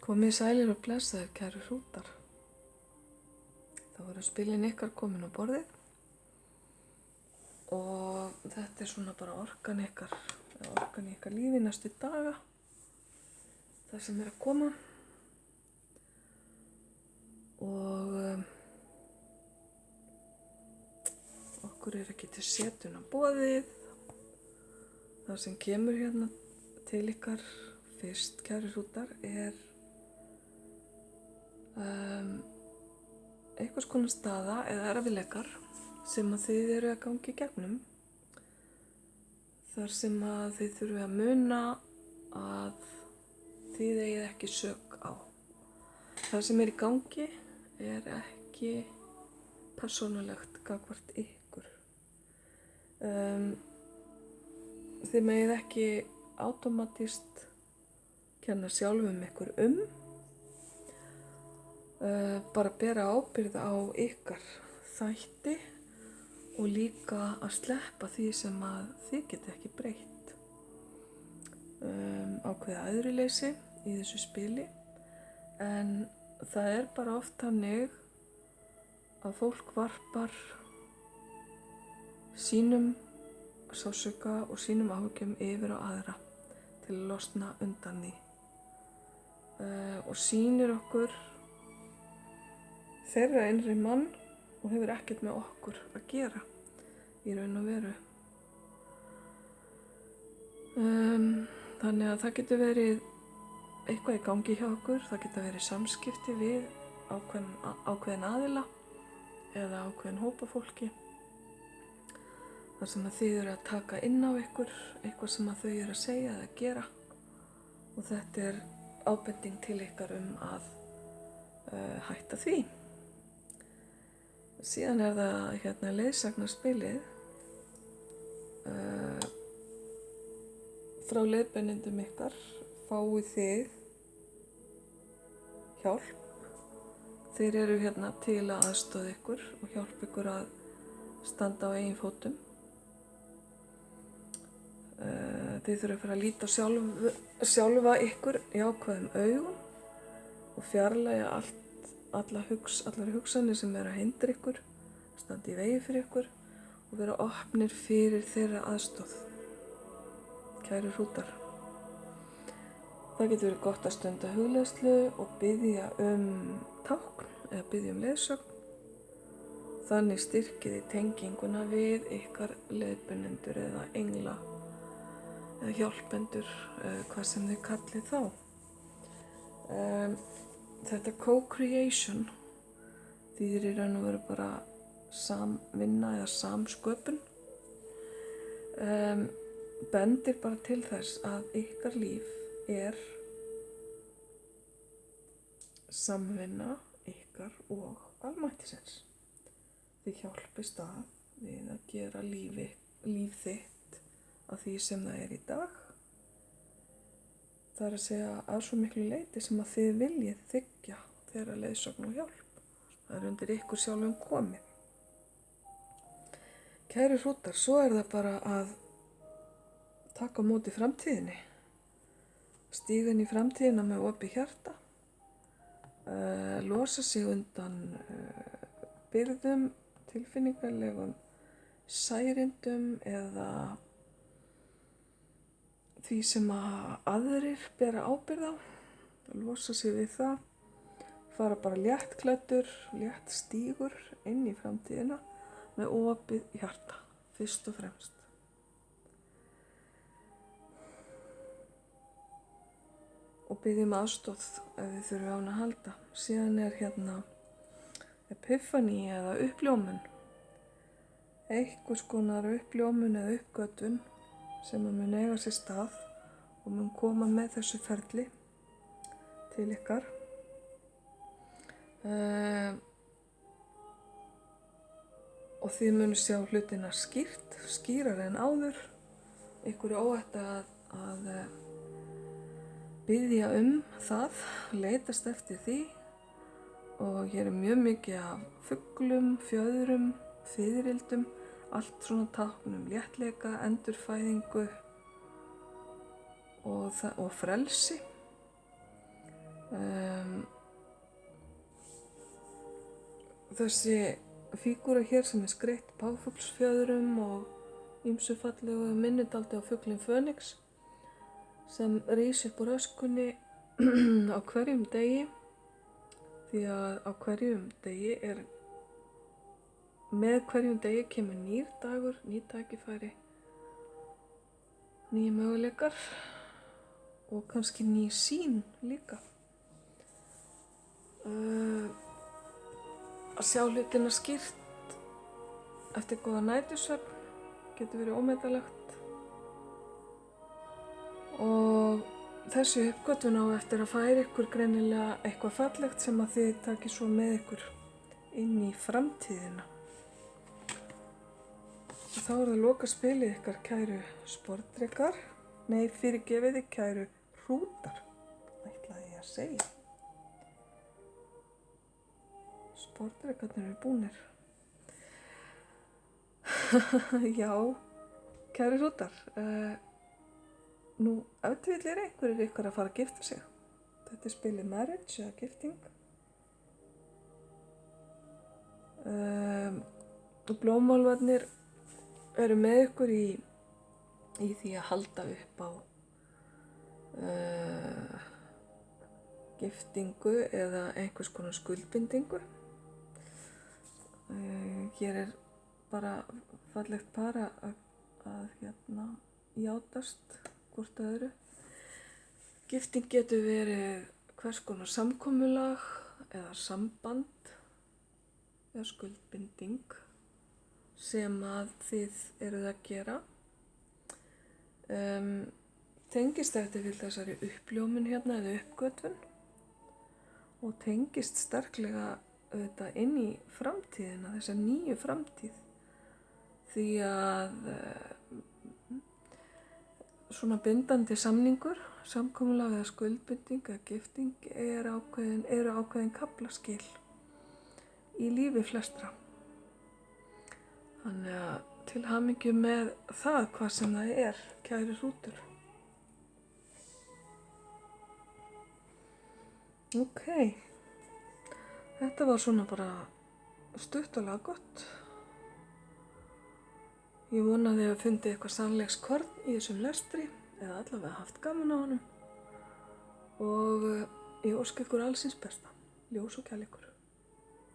Komið sælir og blessaðir, kæru hrútar. Þá eru spilin ykkar komin á borðið og þetta er svona bara orkan ykkar lífi næstu daga. Það sem er að koma. Og okkur er ekki til setuna boðið. Það sem kemur hérna til ykkar fyrst, kæru hrútar, er einhvers konar staða eða erfiðleikar sem að þið eru að gangi í gegnum, þar sem að þið þurfið að muna að þið eigið ekki sök á. Það sem er í gangi er ekki persónulegt gagnvart ykkur. Þið megið ekki átómatískt kenna sjálfum ykkur bara bera ábyrgð á ykkar þætti og líka að sleppa því sem að þið geti ekki breytt. Ákveða æðruleysi í þessu spili, en það er bara oft þannig að fólk varpar sínum sársauka og sínum áhyggjum yfir á aðra til að losna undan því og sýnir okkur þeirra innri mann og hefur ekkert með okkur að gera í raun og veru. Þannig að það getur verið eitthvað í gangi hjá okkur, það getur verið samskipti við ákveðin aðila eða ákveðin hópa fólki, þar sem að þið eru að taka inn á ykkur eitthvað sem að þau eru að segja eða gera, og þetta er ábending til ykkar að hætta því. Síðan er það leiðsagnarspilið frá leiðbeinendum ykkar. Fáið þið hjálp. Þeir eru til að aðstoða ykkur og hjálpa ykkur að standa á eigin fótum. Þið þurfum að fara að líta sjálfa ykkur í ákveðum augum og fjarlægja allar hugsanir sem eru að hindra ykkur, standa í vegi fyrir ykkur og vera opnir fyrir þeirra aðstoð. Kæru hrútar. Það getur verið gott að stunda hugleiðslu og biðja tákn eða biðja leiðsögn. Þannig styrkið þið tenginguna við ykkar leiðbeinendur eða engla eða hjálpendur, hvað sem þið kallið þá. Þetta co-creation þýðir í raun og veru bara samvinna eða samsköpun. Bendir bara til þess að ykkar líf er samvinna ykkar og almættisins. Þið hjálpist að við að gera líf þitt að því sem það er í dag. Það er að segja að svo miklu leyti sem að þið viljið þiggja þeirra leiðsögn og hjálp. Það er undir ykkur sjálfum komið. Kæru hrútar, svo er það bara að taka á móti framtíðinni. Stíga inn í framtíðina með opið hjarta. Losa sig undan byrðum, tilfinningarlegum særindum eða því sem að aðrir bera ábyrgð á. Losa sig við það. Fara bara léttklæddur, létt stígur inn í framtíðina með opið hjarta, fyrst og fremst. Og biðjum aðstoð ef þið þurfið á hana að halda. Síðan er epiphany eða uppljómun. Einhvers konar uppljómun eða uppgötvun sem mun eiga sér stað og mun koma með þessu ferli til ykkar. Og þið munu sjá hlutina skýrar en áður. Ykkur er óhætt að biðja það, leitast eftir því, og hér er mjög mikið af fuglum, fjöðrum, fiðrildum, allt svona tákn léttleika, endurfæðingu og frelsi. Þessi fígúra hér sem skreytt páfuglsfjöðrum og ýmsu fallegu minnir dálítið á fuglinn Fönix sem rís upp úr öskunni á hverjum degi, því að á hverjum degi með hverjum degi kemur nýr dagur, ný tækifæri, nýjir möguleikar og kannski ný sýn líka. Að sjá hlutina skýrt eftir góða nætursvefn getur verið ómetanlegt og þessi uppgötvun á eftir að færa ykkur greinilega eitthvað fallegt sem að þið takið svo með ykkur inn í framtíðina. Og þá það lokaspilið ykkar kæru sportdrekar, nei fyrirgefiði kæru hrútar, ætlaði ég að segja. Sportdrekarnir eru búnir. Já, kæru hrútar, nú ef til vill einhverjir ykkur að fara að gifta sig. Þetta spilið marriage eða gifting. Blómálfarnir eru með ykkur í því að halda upp á giftingu eða einhvers konar skuldbindingu. Hér bara fallegt par að játast hvort öðru. Gifting getur verið hvers konar samkomulag eða samband eða skuldbinding sem að þið eruð að gera. Tengist eftir til þessari uppljómun hérna eða uppgötvun og tengist sterklega auðvitað inn í framtíðina, þessa nýju framtíð. Því að svona bindandi samningur, samkomulag eða skuldbinding eða gifting eru ákveðin kaflaskil í lífi flestra. Þannig að til hamingju með það hvað sem það er, kæri hrútur. Ok, þetta var svona bara stutt og laggott. Ég vona að þið hafi fundið eitthvað sannleikskorn í þessum lestri eða allavega haft gaman á honum og ég óska ykkur allsins besta. Ljós og kærleikur.